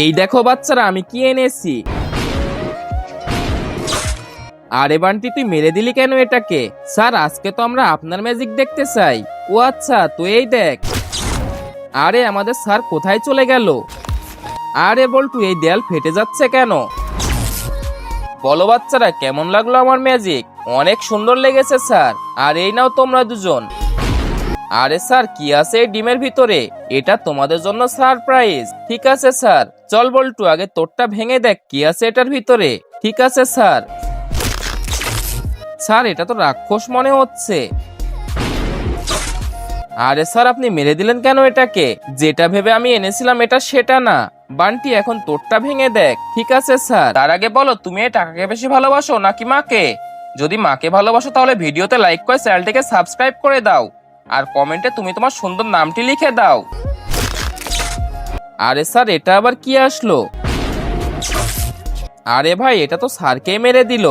এই দেখো বাচ্চারা, আমি কি এনেছি। আরে বান্টি, তুই মেরে দিলি কেন এটাকে? স্যার, আজকে তো আমরা আপনার ম্যাজিক দেখতে চাই। ও আচ্ছা, তুই এই দেখ। আরে আমাদের স্যার কোথায় চলে গেল? আরে বল্টু, এই দেয়াল ফেটে যাচ্ছে কেন? বলো বাচ্চারা, কেমন লাগলো আমার ম্যাজিক? অনেক সুন্দর লেগেছে স্যার। আর এই নাও তোমরা দুজন। আরে স্যার, কি আছে এই ডিমের ভিতরে? এটা তোমাদের জন্য সারপ্রাইজ। ঠিক আছে স্যার, চল বল্টু, আগে তোরটা ভেঙে দেখ কি আছে এটার ভিতরে। ঠিক আছে স্যার। স্যার, এটা তো রাক্ষস মনে হচ্ছে। আরে স্যার, আপনি মেরে দিলেন কেন এটাকে? যেটা ভেবে আমি এনেছিলাম এটা সেটা না। বান্টি, এখন তোরটা ভেঙে দেখ। ঠিক আছে স্যার। তার আগে বলো, তুমি এই টাকাকে বেশি ভালোবাসো নাকি মাকে? যদি মাকে ভালোবাসো তাহলে ভিডিওতে লাইক করে চ্যানেলটিকে সাবস্ক্রাইব করে দাও। আর কমেন্টে তুমি তোমার সুন্দর নামটি লিখে দাও। আরে স্যার, এটা আবার কি আসলো? আরে ভাই, এটা তো স্যারকেই মেরে দিল।